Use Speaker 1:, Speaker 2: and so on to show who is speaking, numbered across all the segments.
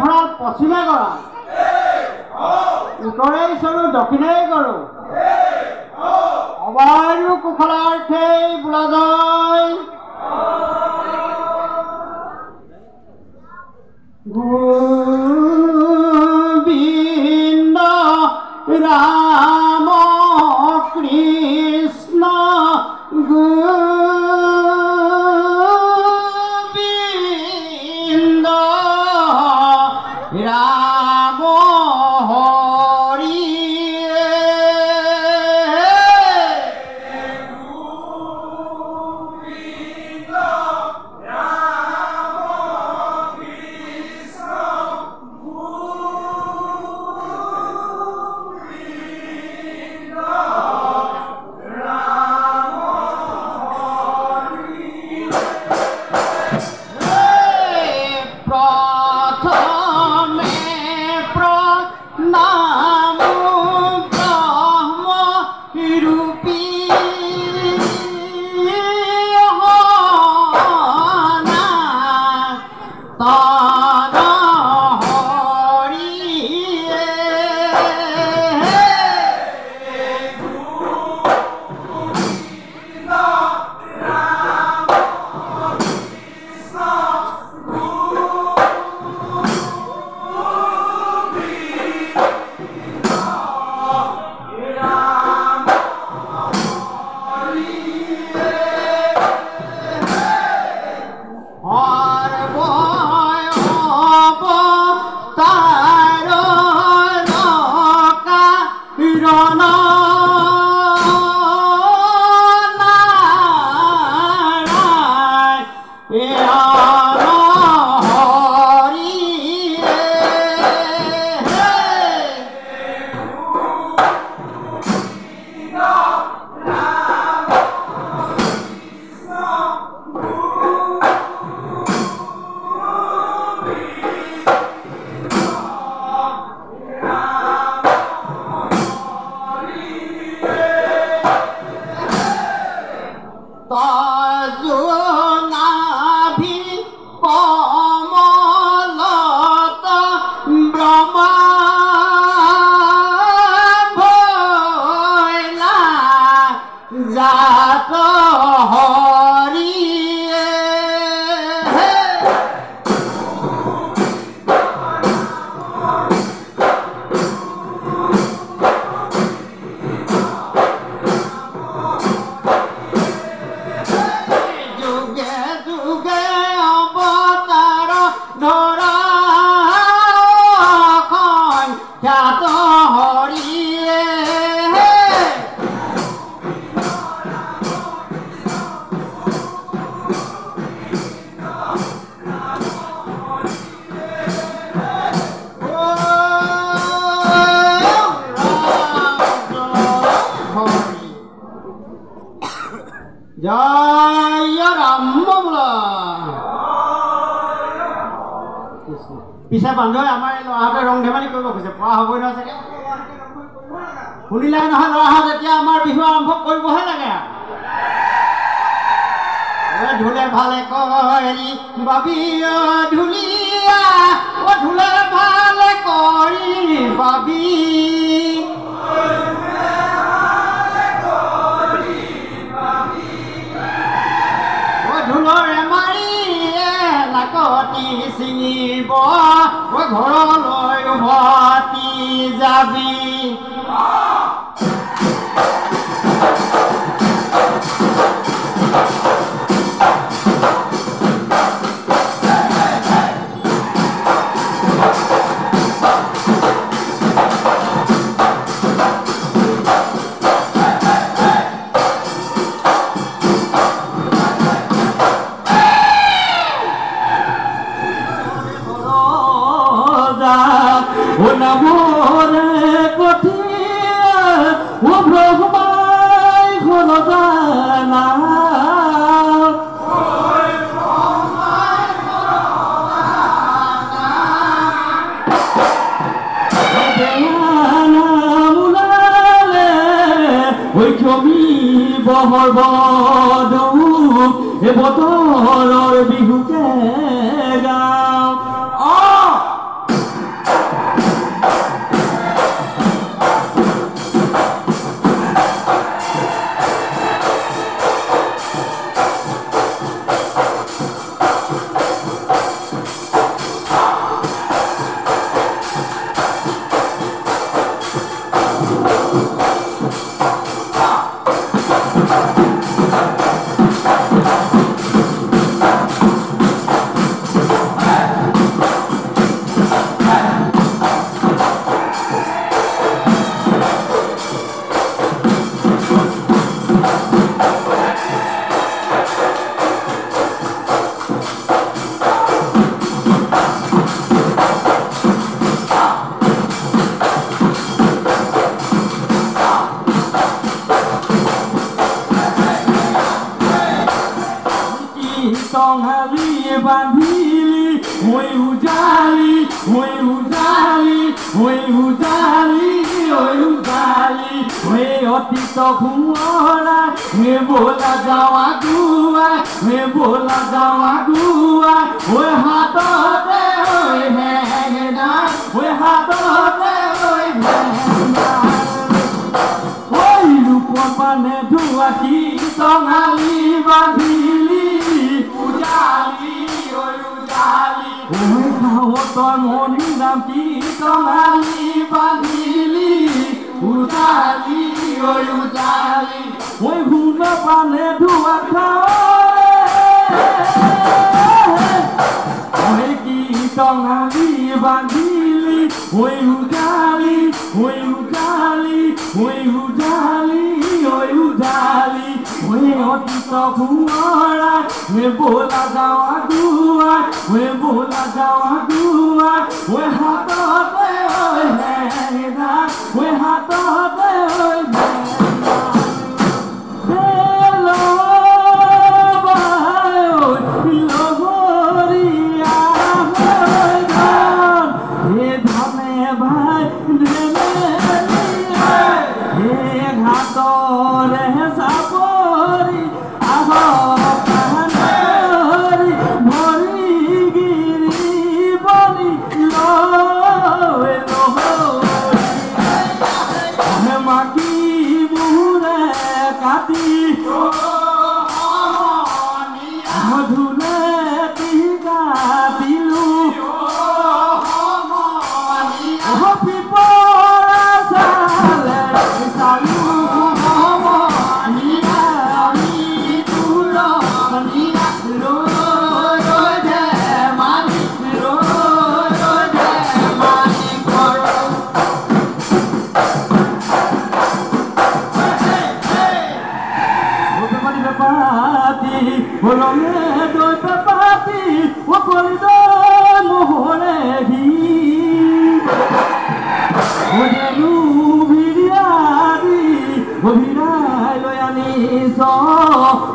Speaker 1: ভঁৰাল পশ্চিমে গড়া উত্তৰে চৰু দক্ষিণে গৰু অবায়ু কুশলাৰ্থে বোলা যায় গোবিন্দ ৰাম কৃষ্ণ গোবিন্দ ৰাম হৰি পিছে বান্ধৱে আমাৰ এই ল'ৰাহঁতে ৰং ধেমালি কৰিব খুজিছে পোৱা হ'বই নহয় চাগে শুনিলে নহয় ল'ৰাহঁত এতিয়া আমাৰ বিহু আৰম্ভ কৰিবহে লাগে ঢোলে ভালে কৰি বাবি ঢুলীয়া ঢোলে ভালে কৰি বাবি ঢোলৰে মাৰি লাকতি ছিঙিব ঘৰলৈ উভতি যাবি নামৰে কঠিয়া ও ব্ৰহ্মাই হল জানা ওলালে ঐ ক্ষমি বহৰ বদৌ এ বতৰৰ বিহুকে গাওঁ
Speaker 2: টঙালি বান্ধিলি হৈ উজালি হৈ উজালি হৈ উজালি হৈ উজালি হৈ অতীত ঘুমৰা হে বোলা যাৱা গুৱা হে বোলা যাৱা গুৱা হৈ হাততে হৈ হেঙেনা হৈ হাততে হৈ হেঙেনা মানে ধুৱাকি টঙালি বান্ধিলি উজালি ঐ উজালি ঐ খাৱতৰ মনি নাম কি টঙালি বান্ধিলি উজালি ঐ উজালি ঐ ভুল পানে ধুৱা খাৱ কি টঙালি বান্ধিলি ঐ উজালি ঐ উজালি ঐ উজালি ঐ উজালি ঐ অতীত ঘুমৰা ঐ বোলা যাৱা গুৱা ঐ বোলা যাৱা গুৱা ঐ হাততে ঐ হেঙেনা ঐ হাততে ঐ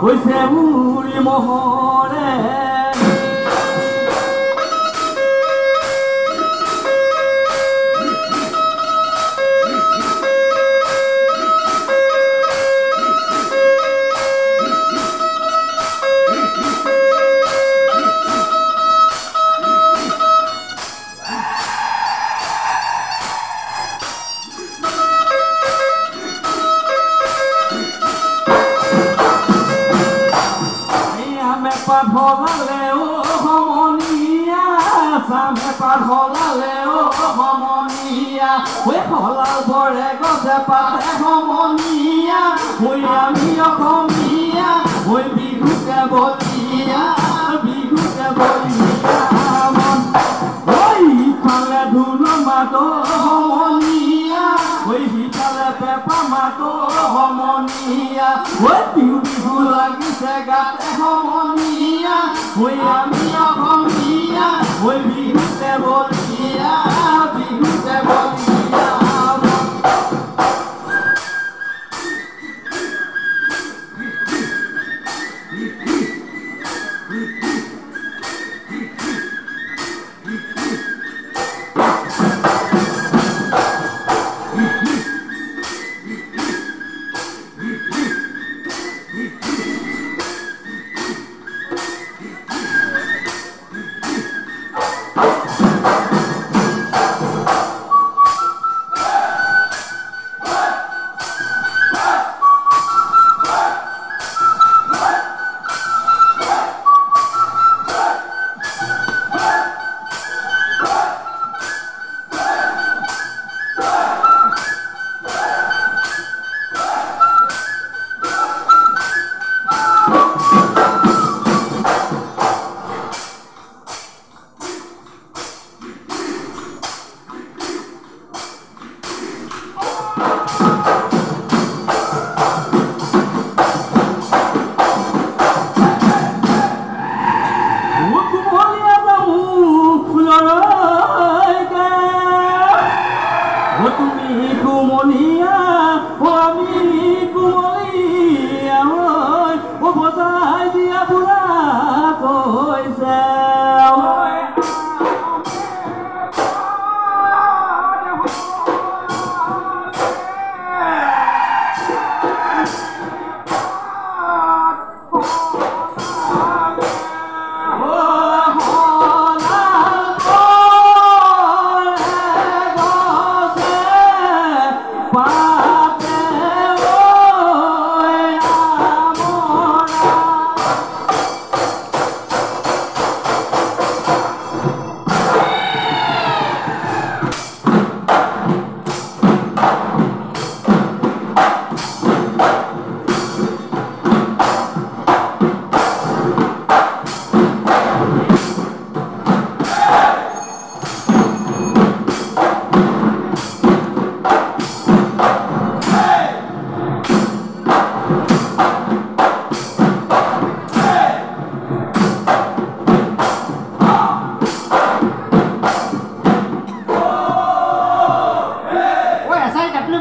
Speaker 2: হৈছে মুৰি মহৰে পাঠলালে ও সমনীয়া সামে পাঠলালে ও সমনীয়া ঐ হলাল বৰে গছে পাতে সমনীয়া ঐ আমি অসমীয়া ঐ বিহুকে বলিয়া মন ঐ ইফালে ধুন মাত সমনীয়া ঐ সিফালে পেপা মাত সমনীয়া ঐ বিহু লাগিছে গাতে সমনীয়া ঐ আমি অসমীয়া ঐ বিহুতে বলিয়া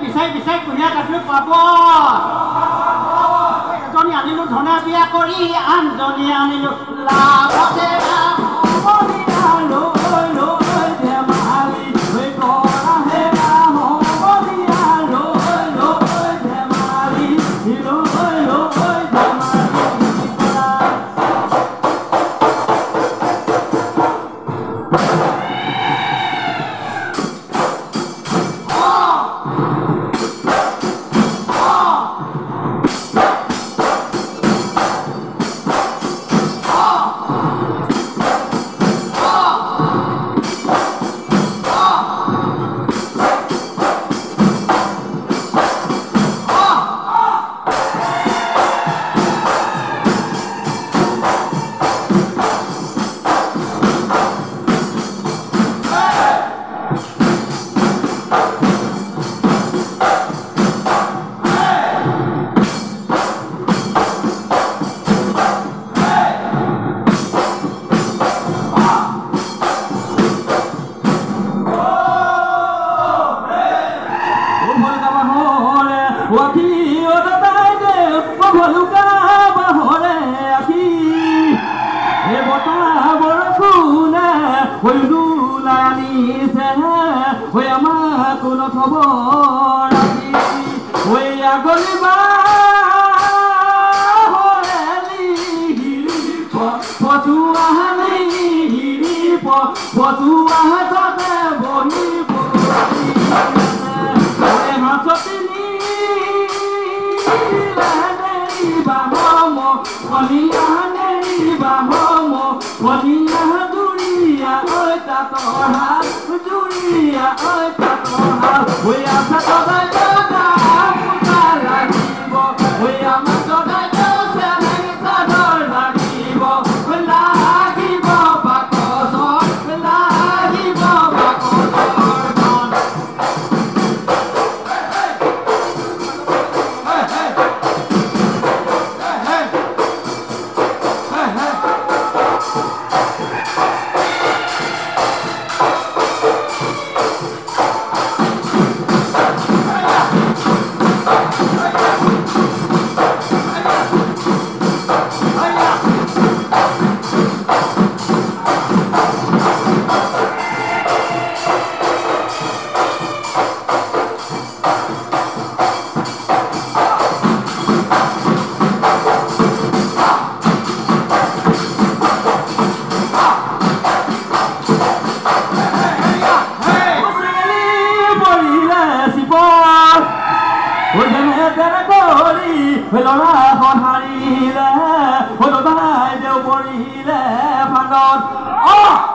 Speaker 1: বিচাৰি কুঁহিয়াৰ কাঠিলো পাব এজনী আনিলো ধনে বিয়া কৰি আনজনী আনিলো লাভতে
Speaker 2: Hãy subscribe cho kênh Ghiền Mì Gõ để không bỏ lỡ